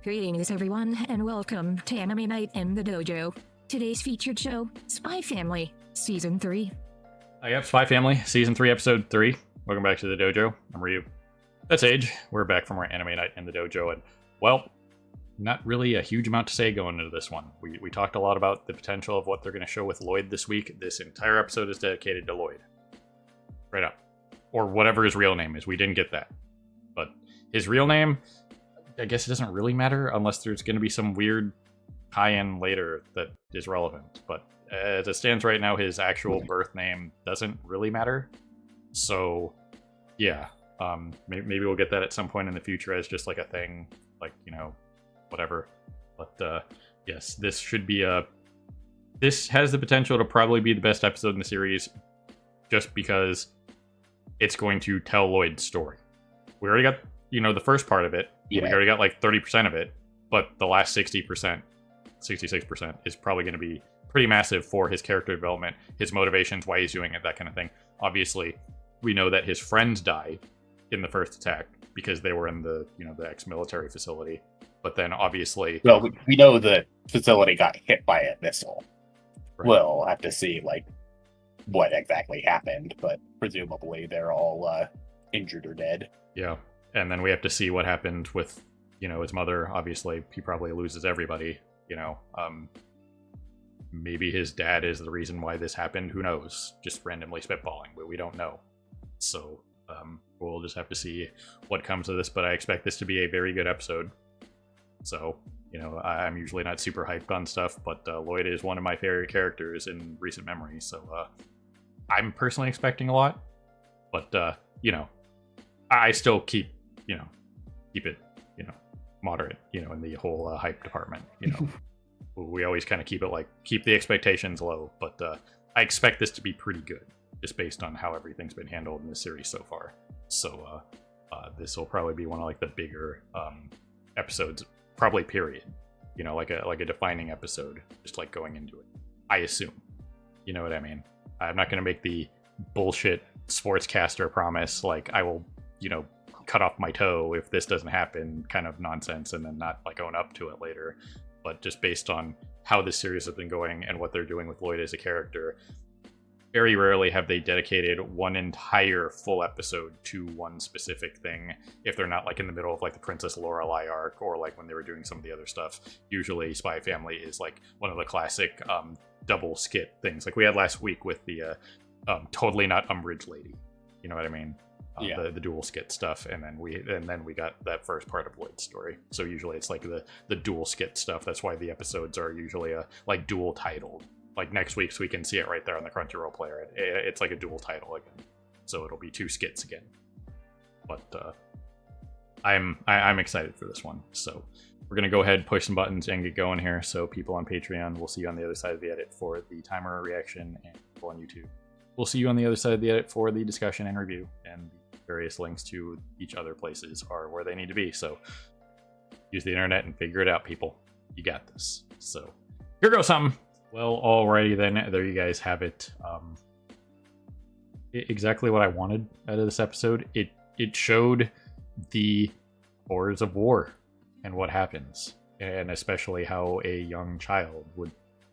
Greetings, everyone, and welcome to Anime Night in the Dojo. Today's featured show, Spy Family, Season 3. Yep, Spy Family, Season 3, Episode 3. Welcome back to the dojo. I'm Ryu. That's Age. We're back from our Anime Night in the Dojo, and, well, not really a huge amount to say going into this one. We talked a lot about the potential of what they're going to show with Lloyd this week. This entire episode is dedicated to Lloyd. Right up. Or whatever his real name is. We didn't get that. But his real name, I guess it doesn't really matter unless there's going to be some weird tie-in later that is relevant. But as it stands right now, his actual birth name doesn't really matter. So, yeah. Maybe we'll get that at some point in the future as just like a thing. Like, you know, whatever. But, yes, this should be this has the potential to probably be the best episode in the series just because it's going to tell Lloyd's story. We already got, the first part of it. Yeah. We already got like 30% of it, but the last 60%, 66% is probably going to be pretty massive for his character development, his motivations, why he's doing it, that kind of thing. Obviously, we know that his friends died in the first attack because they were in the, the ex-military facility. But then obviously... Well, we know the facility got hit by a missile. Right. We'll have to see, what exactly happened, but presumably they're all injured or dead. Yeah, and then we have to see what happened with, his mother. Obviously, he probably loses everybody, Maybe his dad is the reason why this happened. Who knows? Just randomly spitballing, but we don't know. So, we'll just have to see what comes of this, but I expect this to be a very good episode. So, I'm usually not super hyped on stuff, but Lloyd is one of my favorite characters in recent memory, so I'm personally expecting a lot, but, I still keep it, moderate, in the whole hype department, We always kind of keep the expectations low, but I expect this to be pretty good, just based on how everything's been handled in this series so far. So this will probably be one of the bigger episodes, probably period. Like a defining episode, just going into it. I assume. You know what I mean? I'm not gonna make the bullshit sportscaster promise I will, cut off my toe if this doesn't happen kind of nonsense and then not own up to it later. But just based on how this series has been going and what they're doing with Lloyd as a character, very rarely have they dedicated one entire full episode to one specific thing if they're not in the middle of the Princess Lorelei arc or when they were doing some of the other stuff. Usually Spy Family is one of the classic double skit things we had last week with the Totally Not Umbridge Lady. You know what I mean? Yeah. The dual skit stuff, and then we got that first part of Lloyd's story. So usually it's the dual skit stuff. That's why the episodes are usually dual titled. Next week's, we can see it right there on the Crunchyroll player. It's a dual title again, so it'll be two skits again. But I'm excited for this one. So we're gonna go ahead, push some buttons, and get going here. So people on Patreon, we'll see you on the other side of the edit for the timer reaction, and people on YouTube, we'll see you on the other side of the edit for the discussion and review. And the various links to each other places are where they need to be. So use the internet and figure it out, people. You got this. So here goes something. Well, alrighty then, there you guys have it. Exactly what I wanted out of this episode. It showed the horrors of war and what happens, and especially how a young child would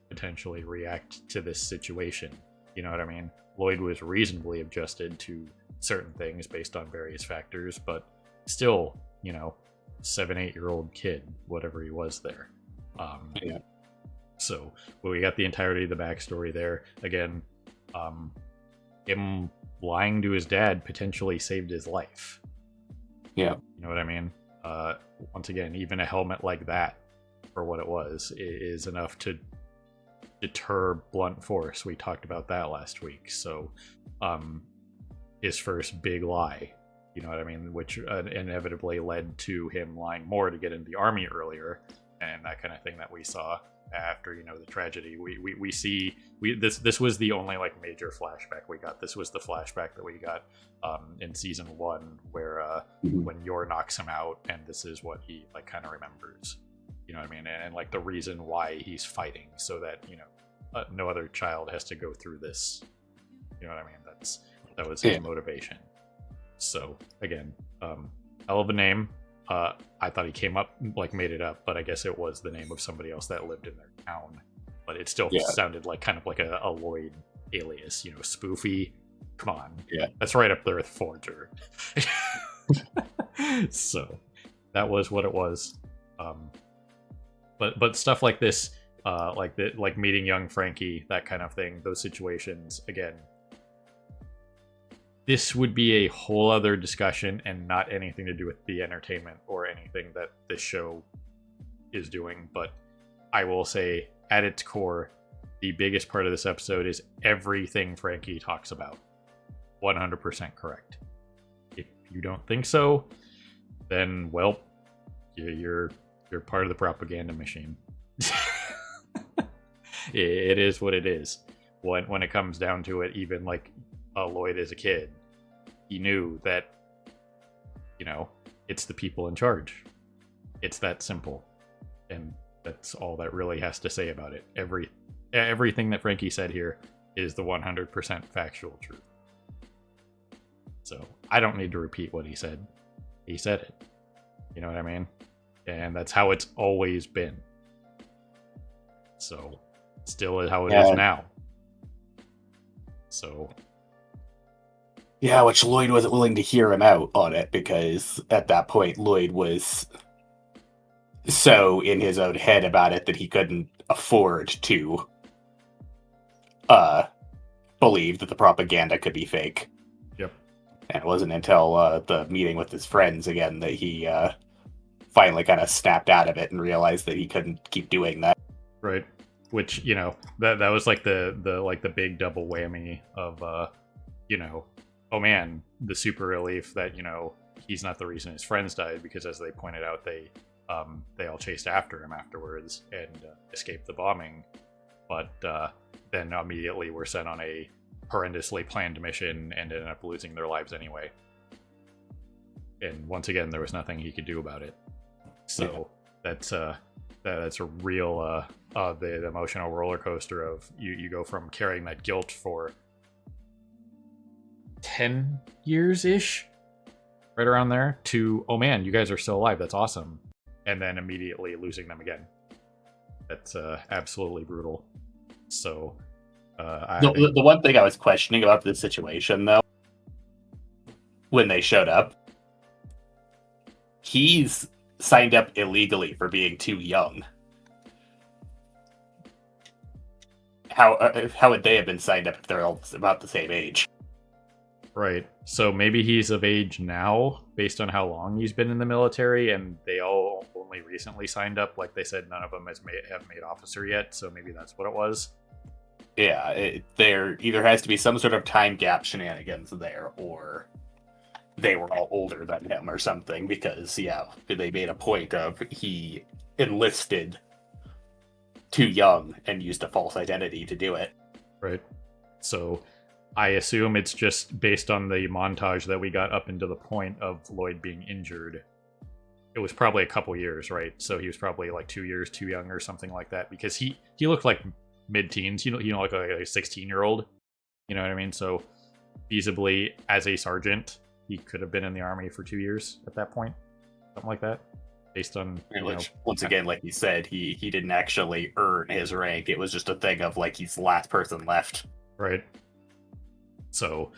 potentially react to this situation. You know what I mean? Lloyd was reasonably adjusted to certain things based on various factors, but still, 7-8-year-old kid, whatever he was there. Yeah. So we got the entirety of the backstory there. Again, him lying to his dad potentially saved his life. Yeah. You know what I mean? Once again, even a helmet like that, for what it was, is enough to deter blunt force. We talked about that last week. So his first big lie, you know what I mean, which inevitably led to him lying more to get into the army earlier, and that kind of thing that we saw after the tragedy. We see this was the only major flashback we got. This was the flashback that we got in season 1 where when Yor knocks him out, and this is what he kind of remembers. You know what I mean? And the reason why he's fighting, so that no other child has to go through this. You know what I mean? That was his motivation. So again, hell of a name. I thought he came up, like, made it up, but I guess it was the name of somebody else that lived in their town. But it still sounded like kind of like a Lloyd alias, you know, spoofy. Come on. Yeah. That's right up there with Forger. So that was what it was. But stuff like this, like meeting young Frankie, that kind of thing, those situations, again, this would be a whole other discussion and not anything to do with the entertainment or anything that this show is doing. But I will say, at its core, the biggest part of this episode is everything Frankie talks about. 100% correct. If you don't think so, then, well, you're part of the propaganda machine. It is what it is. When it comes down to it, even like Lloyd as a kid, he knew that, you know, it's the people in charge. It's that simple. And that's all that really has to say about it. Everything that Frankie said here is the 100% factual truth. So I don't need to repeat what he said. He said it. You know what I mean? And that's how it's always been. So still is how it is now. So yeah, which Lloyd wasn't willing to hear him out on it, because at that point Lloyd was so in his own head about it that he couldn't afford to believe that the propaganda could be fake. Yep. And it wasn't until the meeting with his friends again that he finally kind of snapped out of it and realized that he couldn't keep doing that. Right. Which, you know, that was like the big double whammy of you know, oh man, the super relief that, you know, he's not the reason his friends died, because as they pointed out, they all chased after him afterwards and escaped the bombing, but then immediately were sent on a horrendously planned mission and ended up losing their lives anyway. And once again, there was nothing he could do about it. So that's a real the emotional roller coaster of you go from carrying that guilt for 10 years ish, right around there, to, oh man, you guys are still alive, that's awesome, and then immediately losing them again. That's absolutely brutal. So the one thing I was questioning about this situation, though, when they showed up, he's signed up illegally for being too young. How would they have been signed up if they're all about the same age? Right. So maybe he's of age now, based on how long he's been in the military, and they all only recently signed up. Like they said, none of them have made officer yet, so maybe that's what it was. Yeah, there either has to be some sort of time gap shenanigans there, or they were all older than him or something, because, yeah, they made a point of he enlisted too young and used a false identity to do it. Right. So I assume it's just based on the montage that we got up into the point of Lloyd being injured. It was probably a couple years, right? So he was probably like 2 years too young or something like that, because he looked like mid-teens, you know, like a 16-year-old. You know what I mean? So feasibly, as a sergeant, he could have been in the army for 2 years at that point, something like that, based on, which, once again, like you said, he didn't actually earn his rank. It was just a thing of like he's the last person left. Right. So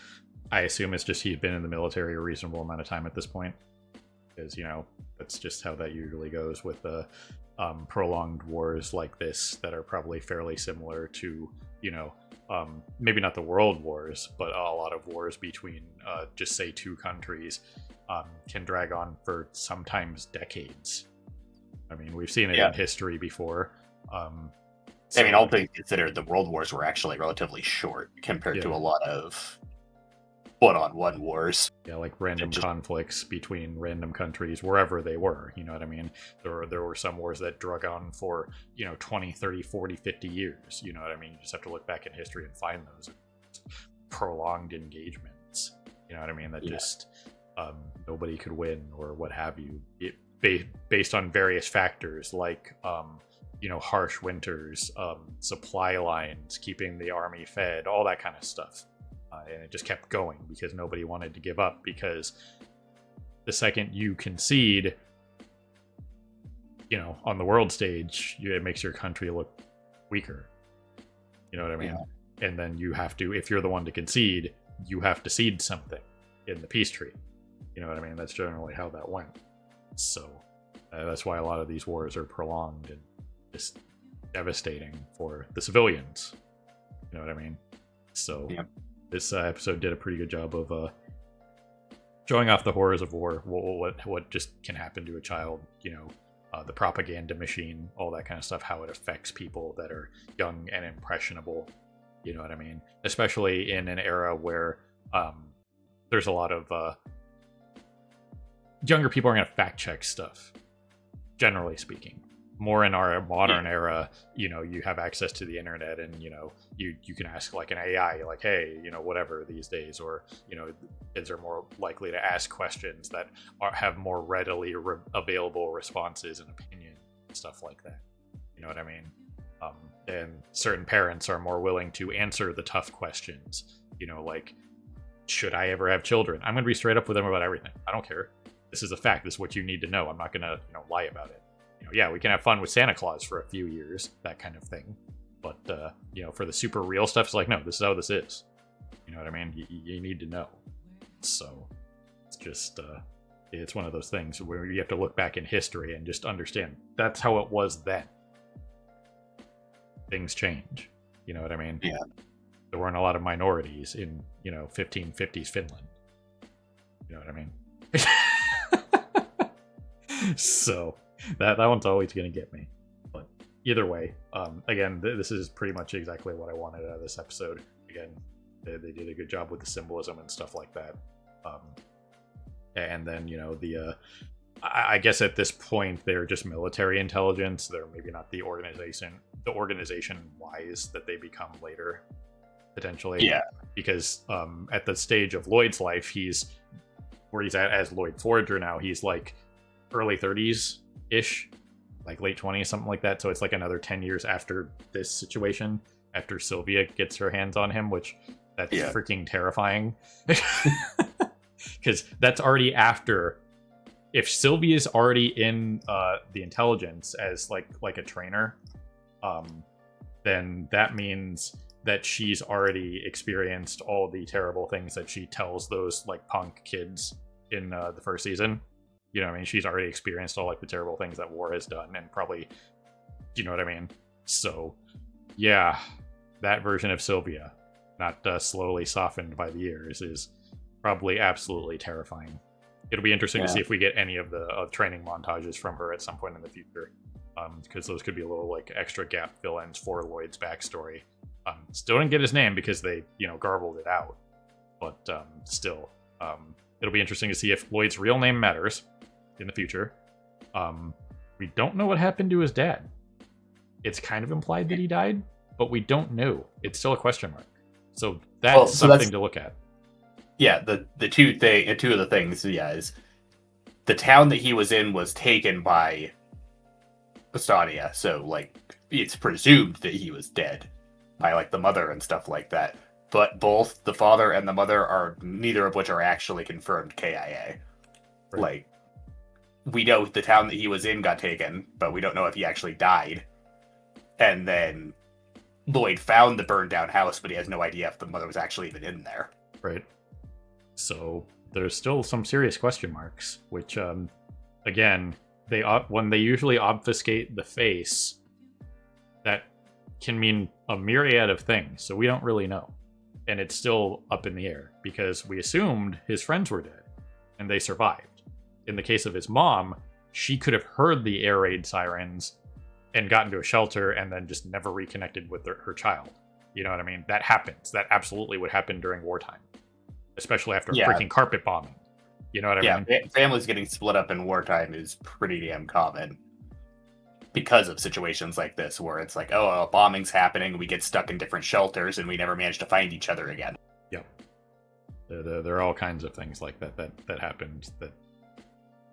I assume it's just he'd been in the military a reasonable amount of time at this point, because, you know, that's just how that usually goes with the prolonged wars like this that are probably fairly similar to, you know, maybe not the world wars, but a lot of wars between just say two countries can drag on for sometimes decades. I mean, we've seen it in history before. So, I mean, all things considered, the world wars were actually relatively short compared to a lot of one-on-one wars. Yeah, like random conflicts between random countries, wherever they were, you know what I mean? There were some wars that drug on for, you know, 20, 30, 40, 50 years, you know what I mean? You just have to look back in history and find those prolonged engagements, you know what I mean? That just nobody could win or what have you, based on various factors like, you know, harsh winters, supply lines, keeping the army fed, all that kind of stuff. And it just kept going because nobody wanted to give up, because the second you concede, on the world stage, it makes your country look weaker. You know what I mean? Yeah. And then you have to, if you're the one to concede, you have to cede something in the peace treaty. You know what I mean? That's generally how that went. So that's why a lot of these wars are prolonged and just devastating for the civilians. You know what I mean? So this episode did a pretty good job of showing off the horrors of war, what just can happen to a child, the propaganda machine, all that kind of stuff, how it affects people that are young and impressionable. You know what I mean? Especially in an era where there's a lot of younger people are going to fact check stuff, generally speaking. More in our modern era, you have access to the internet, and you can ask like an AI, like, hey, whatever these days, or kids are more likely to ask questions that have more readily available responses and opinions, stuff like that. You know what I mean? And certain parents are more willing to answer the tough questions. Like, should I ever have children? I'm going to be straight up with them about everything. I don't care. This is a fact. This is what you need to know. I'm not going to lie about it. Yeah, we can have fun with Santa Claus for a few years, that kind of thing. But, for the super real stuff, it's like, no, this is how this is. You know what I mean? You need to know. So, it's just, it's one of those things where you have to look back in history and just understand that's how it was then. Things change. You know what I mean? Yeah. There weren't a lot of minorities in, 1550s Finland. You know what I mean? So... That one's always going to get me. But either way, again, this is pretty much exactly what I wanted out of this episode. Again, they did a good job with the symbolism and stuff like that. And then, I guess at this point, they're just military intelligence. They're maybe not the organization wise that they become later, potentially. Yeah. Because at the stage of Lloyd's life, where he's at as Lloyd Forger now, he's like early 30s. Ish, like late 20s, something like that. So it's like another 10 years after this situation, after Sylvia gets her hands on him, which that's freaking terrifying. Because that's already after. If Sylvia's already in the intelligence as like a trainer, then that means that she's already experienced all the terrible things that she tells those like punk kids in the first season. You know what I mean? She's already experienced all like the terrible things that war has done, and probably, you know what I mean? So, yeah, that version of Sylvia, not slowly softened by the years, is probably absolutely terrifying. It'll be interesting to see if we get any of the training montages from her at some point in the future, because those could be a little like extra gap fill-ins for Lloyd's backstory. Still didn't get his name because they, garbled it out, but still, it'll be interesting to see if Lloyd's real name matters in the future. We don't know what happened to his dad. It's kind of implied that he died, but we don't know. It's still a question mark. So that's something to look at. Yeah, the two of the things, is the town that he was in was taken by Estonia, so like it's presumed that he was dead by like the mother and stuff like that. But both the father and the mother are neither of which are actually confirmed KIA. Right. Like, we know the town that he was in got taken, but we don't know if he actually died. And then Lloyd found the burned down house, but he has no idea if the mother was actually even in there. Right. So there's still some serious question marks, which, again, when they usually obfuscate the face, that can mean a myriad of things. So we don't really know. And it's still up in the air because we assumed his friends were dead and they survived. In the case of his mom, she could have heard the air raid sirens and gotten to a shelter and then just never reconnected with her child. You know what I mean? That happens. That absolutely would happen during wartime, especially after freaking carpet bombing. You know what I mean? Yeah, families getting split up in wartime is pretty damn common because of situations like this where it's like, oh, a bombing's happening, we get stuck in different shelters, and we never manage to find each other again. Yep. There are all kinds of things like that happened, that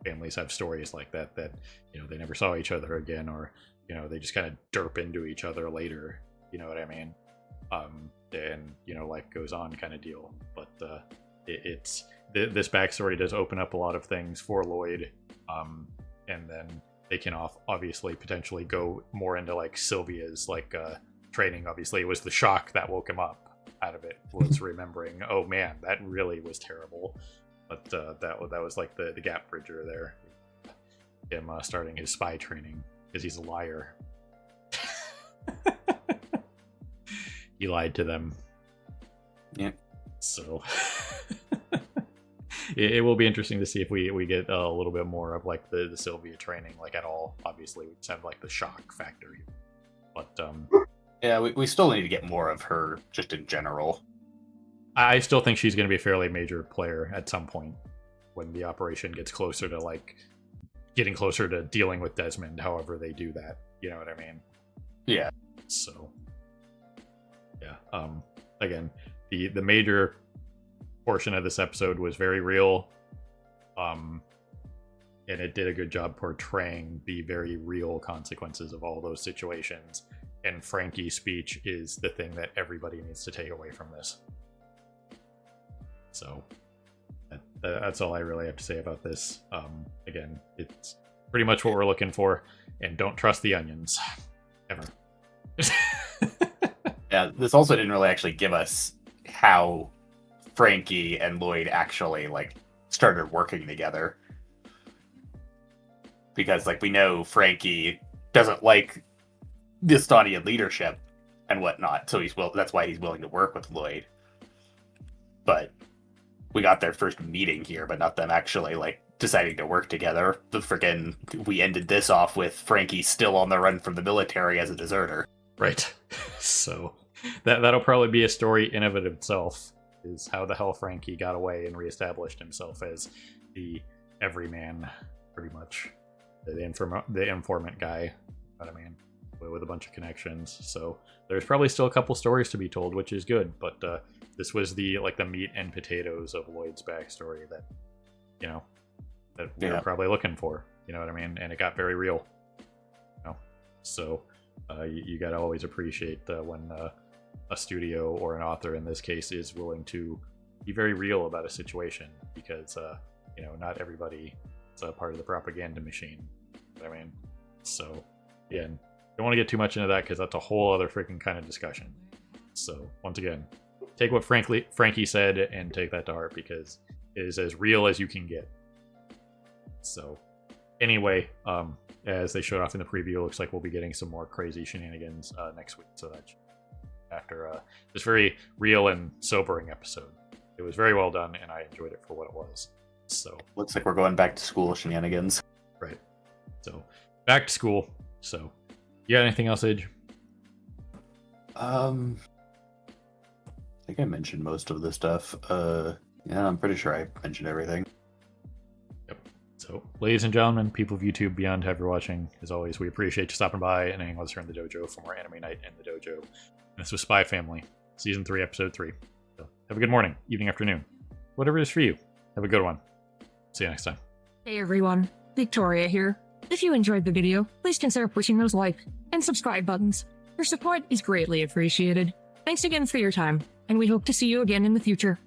families have stories like that they never saw each other again, or they just kind of derp into each other later. You know what I mean? And life goes on, kind of deal. But this backstory does open up a lot of things for Lloyd, and then they can obviously potentially go more into like Sylvia's like training. Obviously, it was the shock that woke him up out of it, was remembering, oh man, that really was terrible. But that was like the gap bridger there, him starting his spy training because he's a liar. He lied to them. Yeah. So it will be interesting to see if we get a little bit more of like the Sylvia training, like at all. Obviously, we just have like the shock factor here. But yeah, we still need to get more of her just in general. I still think she's going to be a fairly major player at some point when the operation gets closer to like getting closer to dealing with Desmond, however they do that. You know what I mean? Yeah. So yeah. Again, the major portion of this episode was very real. And it did a good job portraying the very real consequences of all those situations. And Frankie's speech is the thing that everybody needs to take away from this. So that's all I really have to say about this. Again, it's pretty much what we're looking for. And don't trust the onions. Ever. Yeah, this also didn't really actually give us how Frankie and Lloyd actually like started working together. Because like we know Frankie doesn't like the Estonian leadership and whatnot, so that's why he's willing to work with Lloyd. But we got their first meeting here, but not them actually like deciding to work together. We ended this off with Frankie still on the run from the military as a deserter. Right. So that'll probably be a story in of it itself, is how the hell Frankie got away and reestablished himself as the everyman, pretty much. The informant guy, you know what I mean, with a bunch of connections. So there's probably still a couple stories to be told, which is good. But this was the meat and potatoes of Lloyd's backstory that, that we were probably looking for. You know what I mean? And it got very real. So you got to always appreciate when a studio or an author in this case is willing to be very real about a situation, because not everybody is a part of the propaganda machine. You know what I mean? So again, don't want to get too much into that because that's a whole other freaking kind of discussion. So once again, take what Frankie said and take that to heart, because it is as real as you can get. So anyway, as they showed off in the preview, it looks like we'll be getting some more crazy shenanigans next week. So that's after this very real and sobering episode. It was very well done, and I enjoyed it for what it was. So looks like we're going back to school shenanigans. Right. So back to school. So you got anything else, Age? I think I mentioned most of the stuff. Yeah, I'm pretty sure I mentioned everything. So, ladies and gentlemen, people of YouTube beyond, have you watching. As always, we appreciate you stopping by and hanging with us here in the dojo for more Anime Night in the Dojo. And this was Spy Family, Season 3, Episode 3. So, have a good morning, evening, afternoon. Whatever it is for you. Have a good one. See you next time. Hey everyone, Victoria here. If you enjoyed the video, please consider pushing those like and subscribe buttons. Your support is greatly appreciated. Thanks again for your time, and we hope to see you again in the future.